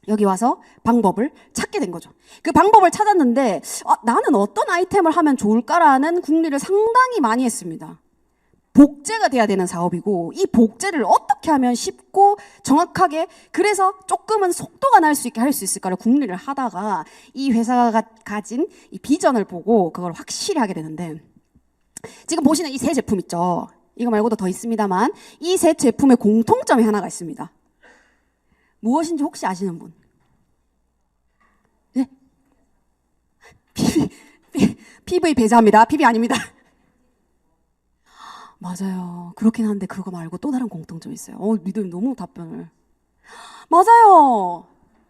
여기 와서 방법을 찾게 된 거죠. 그 방법을 찾았는데 나는 어떤 아이템을 하면 좋을까라는 궁리를 상당히 많이 했습니다. 복제가 돼야 되는 사업이고 이 복제를 어떻게 하면 쉽고 정확하게, 그래서 조금은 속도가 날 수 있게 할 수 있을까를 궁리를 하다가 이 회사가 가진 이 비전을 보고 그걸 확실히 하게 되는데, 지금 보시는 이 세 제품 있죠. 이거 말고도 더 있습니다만 이 세 제품의 공통점이 하나가 있습니다. 무엇인지 혹시 아시는 분? 네? PV 배제합니다. PV 아닙니다. 맞아요. 그렇긴 한데 그거 말고 또 다른 공통점이 있어요. 리더님 너무 답변을. 맞아요.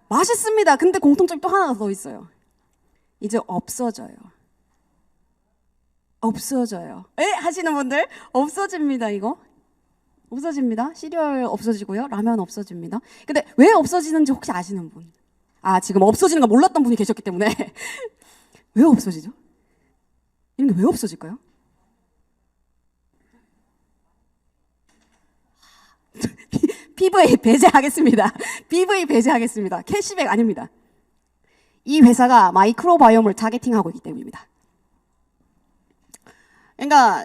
맛있습니다. 근데 공통점이 또 하나가 더 있어요. 이제 없어져요. 없어져요. 하시는 분들 없어집니다. 이거. 없어집니다. 시리얼 없어지고요. 라면 없어집니다. 근데 왜 없어지는지 혹시 아시는 분? 지금 없어지는 거 몰랐던 분이 계셨기 때문에 왜 없어지죠? 이런 게 왜 없어질까요? PV 배제하겠습니다. PV 배제하겠습니다. 캐시백 아닙니다. 이 회사가 마이크로바이옴을 타겟팅하고 있기 때문입니다. 그러니까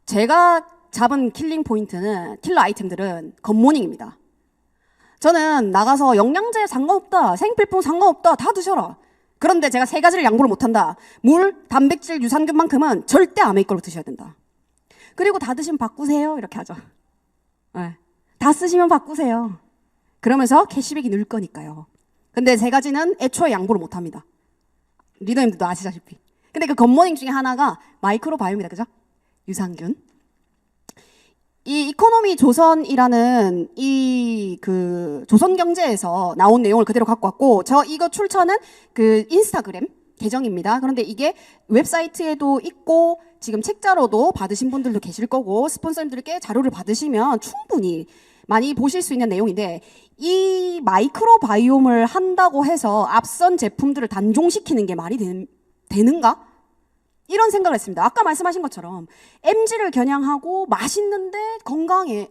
제가 잡은 킬링 포인트는, 킬러 아이템들은 굿모닝입니다. 저는 나가서 영양제 상관없다, 생필품 상관없다, 다 드셔라. 그런데 제가 세 가지를 양보를 못한다. 물, 단백질, 유산균만큼은 절대 아메이크로 드셔야 된다. 그리고 다 드시면 바꾸세요. 이렇게 하죠. 네. 다 쓰시면 바꾸세요. 그러면서 캐시백이 늘 거니까요. 근데 세 가지는 애초에 양보를 못합니다. 리더님들도 아시다시피. 근데 그 굿모닝 중에 하나가 마이크로바이옴이다. 그죠? 유산균. 이 이코노미 조선이라는 이 그 조선경제에서 나온 내용을 그대로 갖고 왔고, 저 이거 출처는 그 인스타그램 계정입니다. 그런데 이게 웹사이트에도 있고 지금 책자로도 받으신 분들도 계실 거고, 스폰서님들께 자료를 받으시면 충분히 많이 보실 수 있는 내용인데, 이 마이크로바이옴을 한다고 해서 앞선 제품들을 단종시키는 게 말이 되는가? 이런 생각을 했습니다. 아까 말씀하신 것처럼 MG를 겨냥하고 맛있는데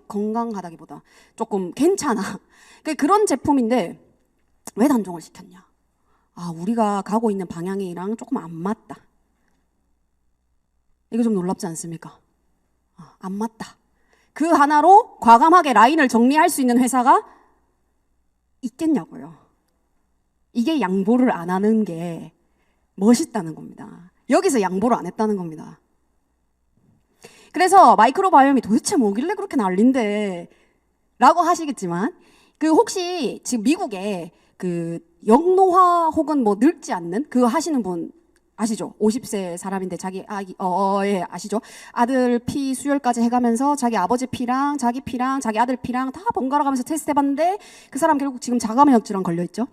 건강하다기보다 조금 괜찮아. 그런 제품인데 왜 단종을 시켰냐? 아, 우리가 가고 있는 방향이랑 조금 안 맞다. 이거 좀 놀랍지 않습니까? 안 맞다. 그 하나로 과감하게 라인을 정리할 수 있는 회사가 있겠냐고요. 이게 양보를 안 하는 게 멋있다는 겁니다. 여기서 양보를 안 했다는 겁니다. 그래서 마이크로바이옴이 도대체 뭐길래 그렇게 난린데 라고 하시겠지만, 그 혹시 지금 미국에 그 영노화 혹은 뭐 늙지 않는 그거 하시는 분 아시죠? 50세 사람인데 자기 아기 예, 아시죠? 아들 피 수혈까지 해가면서 자기 아버지 피랑 자기 피랑 자기 아들 피랑 다 번갈아 가면서 테스트 해봤는데 그 사람 결국 지금 자가면역 질환 걸려있죠.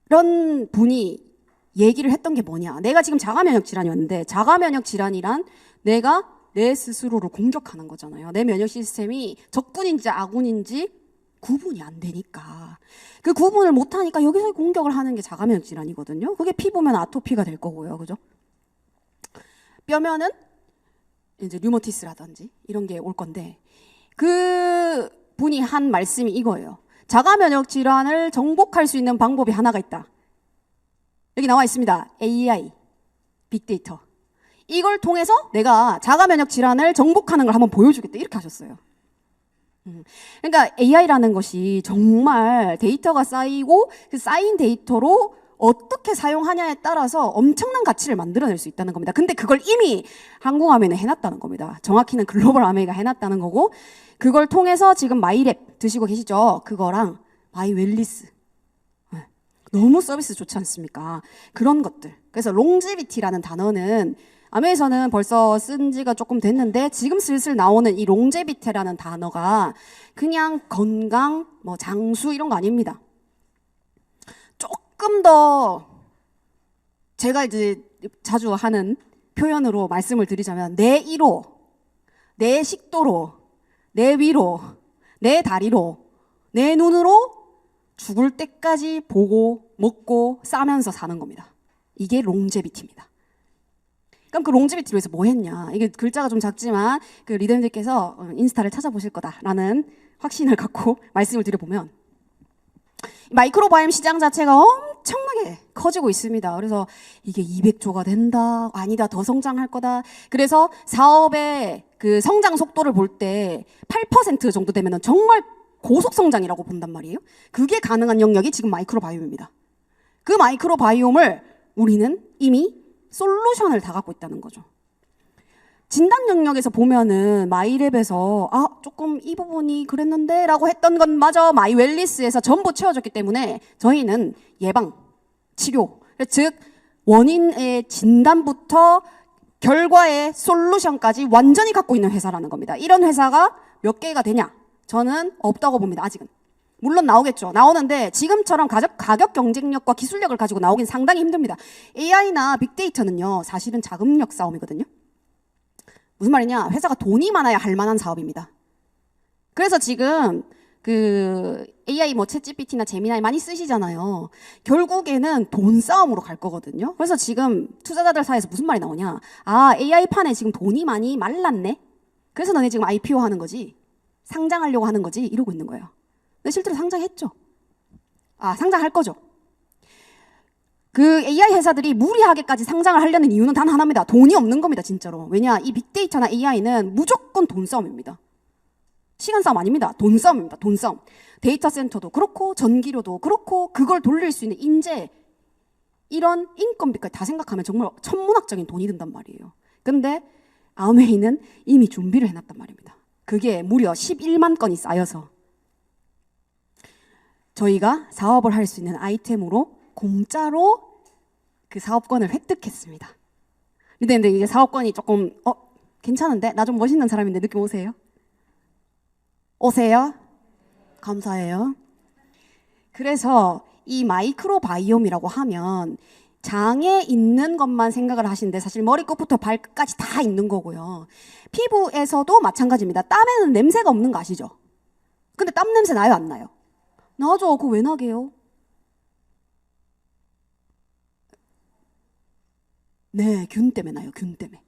그런 분이 얘기를 했던 게 뭐냐, 내가 지금 자가면역 질환이었는데, 자가면역 질환이란 내가 내 스스로를 공격하는 거잖아요. 내 면역 시스템이 적군인지 아군인지 구분이 안 되니까, 그 구분을 못 하니까 여기서 공격을 하는 게 자가면역 질환이거든요. 그게 피부면 아토피가 될 거고요. 그죠? 뼈면은 이제 류머티스라든지 이런 게 올 건데, 그 분이 한 말씀이 이거예요. 자가면역 질환을 정복할 수 있는 방법이 하나가 있다. 여기 나와 있습니다. AI, 빅데이터. 이걸 통해서 내가 자가면역 질환을 정복하는 걸 한번 보여주겠다. 이렇게 하셨어요. 그러니까 AI라는 것이 정말 데이터가 쌓이고 그 쌓인 데이터로 어떻게 사용하냐에 따라서 엄청난 가치를 만들어낼 수 있다는 겁니다. 근데 그걸 이미 항공아메이는 해놨다는 겁니다. 정확히는 글로벌 아메이가 해놨다는 거고, 그걸 통해서 지금 마이랩 드시고 계시죠? 그거랑 마이웰리스. 너무 서비스 좋지 않습니까? 그런 것들. 그래서 롱제비티라는 단어는 아메에서는 벌써 쓴 지가 조금 됐는데, 지금 슬슬 나오는 이 롱제비티라는 단어가 그냥 건강, 뭐 장수 이런 거 아닙니다. 조금 더 제가 이제 자주 하는 표현으로 말씀을 드리자면, 내 이로, 내 식도로, 내 위로, 내 다리로, 내 눈으로 죽을 때까지 보고 먹고 싸면서 사는 겁니다. 이게 롱제비티입니다. 그럼 그 롱제비티를 위해서 뭐 했냐? 이게 글자가 좀 작지만 그 리더님들께서 인스타를 찾아보실 거다라는 확신을 갖고 말씀을 드려보면, 마이크로바이옴 시장 자체가 엄청나게 커지고 있습니다. 그래서 이게 200조가 된다, 아니다, 더 성장할 거다. 그래서 사업의 그 성장 속도를 볼 때 8% 정도 되면은 정말 고속 성장이라고 본단 말이에요. 그게 가능한 영역이 지금 마이크로바이옴입니다. 그 마이크로바이옴을 우리는 이미 솔루션을 다 갖고 있다는 거죠. 진단 영역에서 보면은 마이랩에서 조금 이 부분이 그랬는데 라고 했던 건 마저 마이웰리스에서 전부 채워졌기 때문에 저희는 예방, 치료, 즉 원인의 진단부터 결과의 솔루션까지 완전히 갖고 있는 회사라는 겁니다. 이런 회사가 몇 개가 되냐? 저는 없다고 봅니다. 아직은. 물론 나오겠죠. 나오는데 지금처럼 가격 경쟁력과 기술력을 가지고 나오긴 상당히 힘듭니다. AI나 빅데이터는요, 사실은 자금력 싸움이거든요. 무슨 말이냐? 회사가 돈이 많아야 할 만한 사업입니다. 그래서 지금 그 AI 뭐 챗GPT나 제미나이 많이 쓰시잖아요. 결국에는 돈 싸움으로 갈 거거든요. 그래서 지금 투자자들 사이에서 무슨 말이 나오냐? 아, AI 판에 지금 돈이 많이 말랐네. 그래서 너네 지금 IPO 하는 거지. 상장하려고 하는 거지. 이러고 있는 거예요. 근데 실제로 상장했죠. 아, 상장할 거죠. 그 AI 회사들이 무리하게까지 상장을 하려는 이유는 단 하나입니다. 돈이 없는 겁니다, 진짜로. 왜냐, 이 빅데이터나 AI는 무조건 돈 싸움입니다. 시간 싸움 아닙니다. 돈 싸움입니다. 돈 싸움. 데이터 센터도 그렇고 전기료도 그렇고 그걸 돌릴 수 있는 인재, 이런 인건비까지 다 생각하면 정말 천문학적인 돈이 든단 말이에요. 근데 아메이는 이미 준비를 해놨단 말입니다. 그게 무려 11만 건이 쌓여서 저희가 사업을 할 수 있는 아이템으로 공짜로 그 사업권을 획득했습니다. 근데 이제 사업권이 조금 괜찮은데? 나 좀 멋있는 사람인데 느낌 오세요? 오세요? 감사해요. 그래서 이 마이크로바이옴이라고 하면 장에 있는 것만 생각을 하시는데 사실 머리끝부터 발끝까지 다 있는 거고요. 피부에서도 마찬가지입니다. 땀에는 냄새가 없는 거 아시죠? 근데 땀 냄새 나요, 안 나요? 나죠. 그거 왜 나게요? 네, 균 때문에 나요. 균 때문에.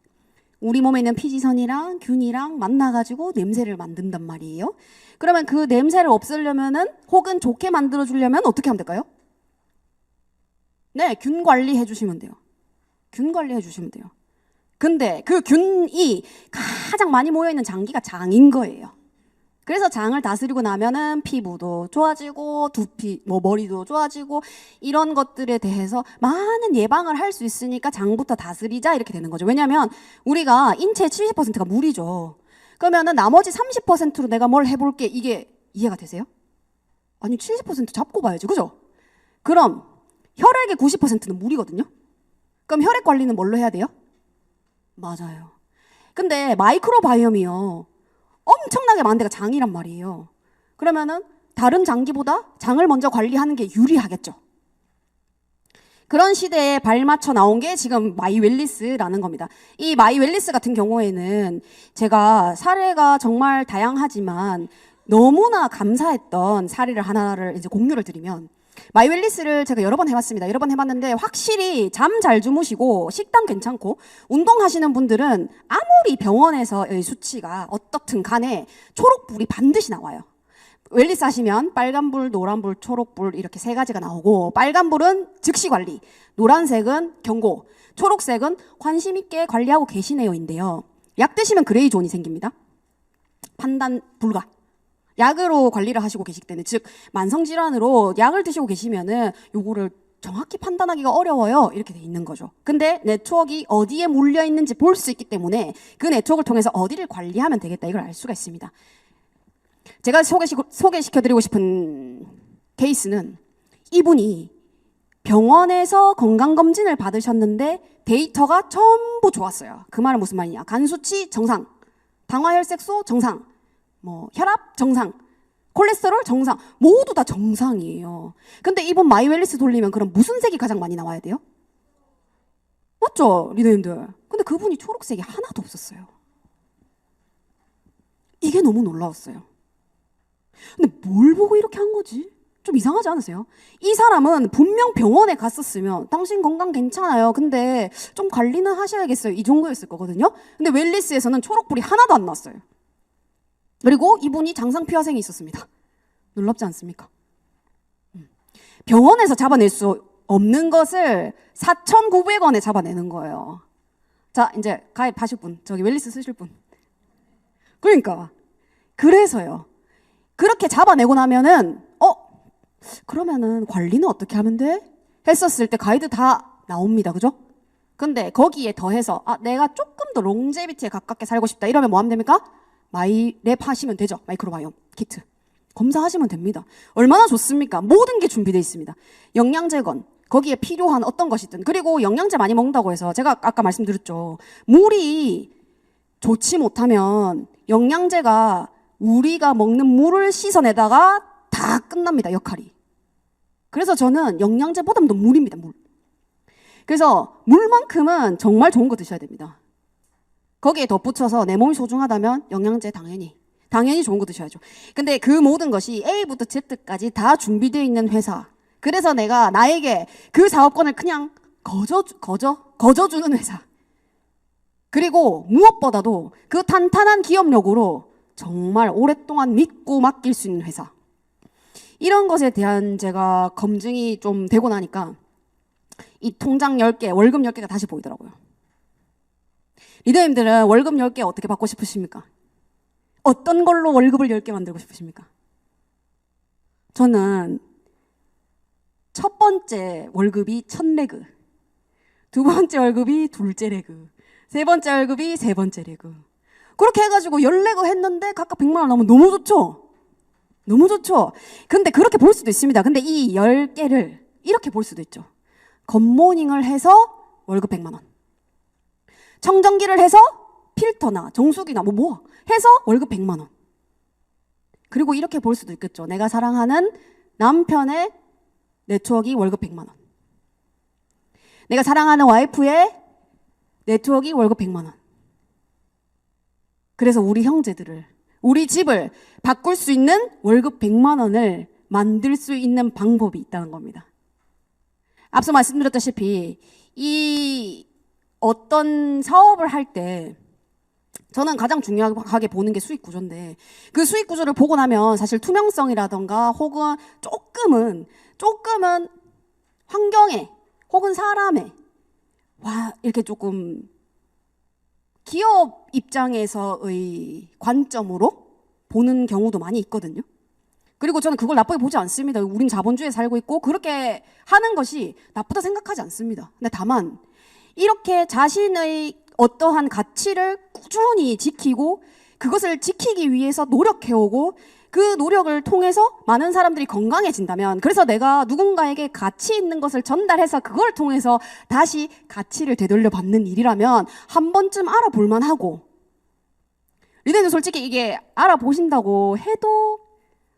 우리 몸에 있는 피지선이랑 균이랑 만나가지고 냄새를 만든단 말이에요. 그러면 그 냄새를 없애려면은 혹은 좋게 만들어주려면 어떻게 하면 될까요? 네, 균 관리해 주시면 돼요. 균 관리해 주시면 돼요. 근데 그 균이 가장 많이 모여있는 장기가 장인 거예요. 그래서 장을 다스리고 나면은 피부도 좋아지고 두피, 머리도 좋아지고 이런 것들에 대해서 많은 예방을 할 수 있으니까 장부터 다스리자 이렇게 되는 거죠. 왜냐하면 우리가 인체의 70%가 물이죠. 그러면은 나머지 30%로 내가 뭘 해볼게, 이게 이해가 되세요? 아니 70% 잡고 봐야지, 그죠? 그럼 혈액의 90%는 물이거든요. 그럼 혈액 관리는 뭘로 해야 돼요? 맞아요. 근데 마이크로바이옴이요, 엄청나게 많은 데가 장이란 말이에요. 그러면은 다른 장기보다 장을 먼저 관리하는 게 유리하겠죠. 그런 시대에 발맞춰 나온 게 지금 마이웰리스라는 겁니다. 이 마이웰리스 같은 경우에는 제가 사례가 정말 다양하지만 너무나 감사했던 사례를 하나를 이제 공유를 드리면, 마이웰리스를 제가 여러 번 해봤습니다. 여러 번 해봤는데 확실히 잠 잘 주무시고 식단 괜찮고 운동하시는 분들은 아무리 병원에서의 수치가 어떻든 간에 초록불이 반드시 나와요. 웰리스 하시면 빨간불, 노란불, 초록불 이렇게 세 가지가 나오고, 빨간불은 즉시 관리, 노란색은 경고, 초록색은 관심 있게 관리하고 계시네요인데요. 약 드시면 그레이 존이 생깁니다. 판단 불가. 약으로 관리를 하시고 계실 때는, 즉 만성질환으로 약을 드시고 계시면은 요거를 정확히 판단하기가 어려워요. 이렇게 돼 있는 거죠. 근데 네트워크가 어디에 물려 있는지 볼 수 있기 때문에 그 네트워크를 통해서 어디를 관리하면 되겠다, 이걸 알 수가 있습니다. 제가 소개시켜드리고 싶은 케이스는, 이분이 병원에서 건강검진을 받으셨는데 데이터가 전부 좋았어요. 그 말은 무슨 말이냐? 간수치 정상, 당화혈색소 정상, 혈압 정상, 콜레스테롤 정상, 모두 다 정상이에요. 근데 이분 마이웰리스 돌리면 그럼 무슨 색이 가장 많이 나와야 돼요? 맞죠, 리더님들? 근데 그분이 초록색이 하나도 없었어요. 이게 너무 놀라웠어요. 근데 뭘 보고 이렇게 한 거지? 좀 이상하지 않으세요? 이 사람은 분명 병원에 갔었으면 당신 건강 괜찮아요, 근데 좀 관리는 하셔야겠어요, 이 정도였을 거거든요. 근데 웰리스에서는 초록불이 하나도 안 났어요. 그리고 이분이 장상피화생이 있었습니다. 놀랍지 않습니까? 병원에서 잡아낼 수 없는 것을 4,900원에 잡아내는 거예요. 자, 이제 가입하실 분, 저기 웰리스 쓰실 분. 그러니까 그래서요, 그렇게 잡아내고 나면은 그러면은 관리는 어떻게 하면 돼? 했었을 때 가이드 다 나옵니다, 그죠? 근데 거기에 더해서 내가 조금 더 롱제비티에 가깝게 살고 싶다 이러면 뭐 하면 됩니까? 마이랩 하시면 되죠. 마이크로바이옴 키트 검사하시면 됩니다. 얼마나 좋습니까? 모든 게 준비되어 있습니다. 영양제건, 거기에 필요한 어떤 것이든. 그리고 영양제 많이 먹는다고 해서 제가 아까 말씀드렸죠, 물이 좋지 못하면 영양제가 우리가 먹는 물을 씻어내다가 다 끝납니다, 역할이. 그래서 저는 영양제보다도 물입니다, 물. 그래서 물만큼은 정말 좋은 거 드셔야 됩니다. 거기에 덧붙여서 내 몸이 소중하다면 영양제 당연히 당연히 좋은 거 드셔야죠. 근데 그 모든 것이 A부터 Z까지 다 준비되어 있는 회사. 그래서 내가 나에게 그 사업권을 그냥 거저주는 회사. 그리고 무엇보다도 그 탄탄한 기업력으로 정말 오랫동안 믿고 맡길 수 있는 회사. 이런 것에 대한 제가 검증이 좀 되고 나니까 이 통장 10개, 월급 10개가 다시 보이더라고요. 리더님들은 월급 10개 어떻게 받고 싶으십니까? 어떤 걸로 월급을 10개 만들고 싶으십니까? 저는 첫 번째 월급이 첫 레그, 두 번째 월급이 둘째 레그, 세 번째 월급이 세 번째 레그. 그렇게 해가지고 10레그 했는데 각각 100만 원 나오면 너무 좋죠? 너무 좋죠? 근데 그렇게 볼 수도 있습니다. 근데 이 10개를 이렇게 볼 수도 있죠. 굿모닝을 해서 월급 100만 원. 청정기를 해서 필터나 정수기나 뭐 해서 월급 100만 원. 그리고 이렇게 볼 수도 있겠죠. 내가 사랑하는 남편의 네트워크가 월급 100만 원. 내가 사랑하는 와이프의 네트워크가 월급 100만 원. 그래서 우리 형제들을, 우리 집을 바꿀 수 있는 월급 100만 원을 만들 수 있는 방법이 있다는 겁니다. 앞서 말씀드렸다시피 이 어떤 사업을 할 때 저는 가장 중요하게 보는 게 수익 구조인데, 그 수익 구조를 보고 나면 사실 투명성이라던가 혹은 조금은 환경에 혹은 사람에 이렇게 조금 기업 입장에서의 관점으로 보는 경우도 많이 있거든요. 그리고 저는 그걸 나쁘게 보지 않습니다. 우린 자본주의에 살고 있고 그렇게 하는 것이 나쁘다 생각하지 않습니다. 근데 다만 이렇게 자신의 어떠한 가치를 꾸준히 지키고 그것을 지키기 위해서 노력해오고 그 노력을 통해서 많은 사람들이 건강해진다면, 그래서 내가 누군가에게 가치 있는 것을 전달해서 그걸 통해서 다시 가치를 되돌려 받는 일이라면 한 번쯤 알아볼 만하고, 리더는 솔직히 이게 알아보신다고 해도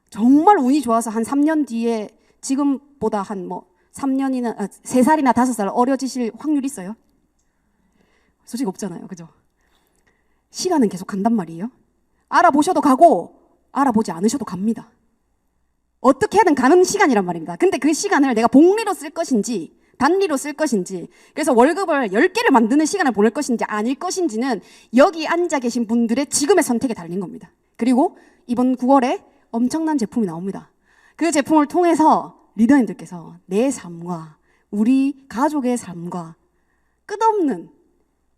정말 운이 좋아서 한 3년 뒤에 지금보다 한 3년이나 3살이나 5살 어려지실 확률이 있어요? 솔직히 없잖아요. 그죠? 시간은 계속 간단 말이에요. 알아보셔도 가고 알아보지 않으셔도 갑니다. 어떻게든 가는 시간이란 말입니다. 근데 그 시간을 내가 복리로 쓸 것인지 단리로 쓸 것인지, 그래서 월급을 10개를 만드는 시간을 보낼 것인지 아닐 것인지는 여기 앉아 계신 분들의 지금의 선택에 달린 겁니다. 그리고 이번 9월에 엄청난 제품이 나옵니다. 그 제품을 통해서 리더님들께서 내 삶과 우리 가족의 삶과 끝없는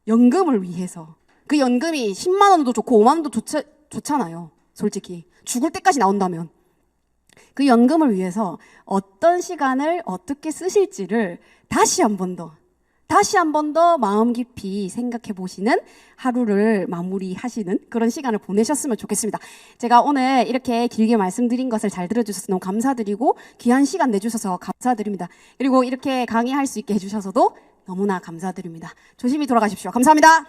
연금을 위해서, 그 연금이 10만 원도 좋고 5만 원도 좋잖아요. 솔직히 죽을 때까지 나온다면 그 연금을 위해서 어떤 시간을 어떻게 쓰실지를 다시 한 번 더 마음 깊이 생각해 보시는 하루를 마무리하시는 그런 시간을 보내셨으면 좋겠습니다. 제가 오늘 이렇게 길게 말씀드린 것을 잘 들어주셔서 너무 감사드리고 귀한 시간 내주셔서 감사드립니다. 그리고 이렇게 강의할 수 있게 해주셔서도 너무나 감사드립니다. 조심히 돌아가십시오. 감사합니다.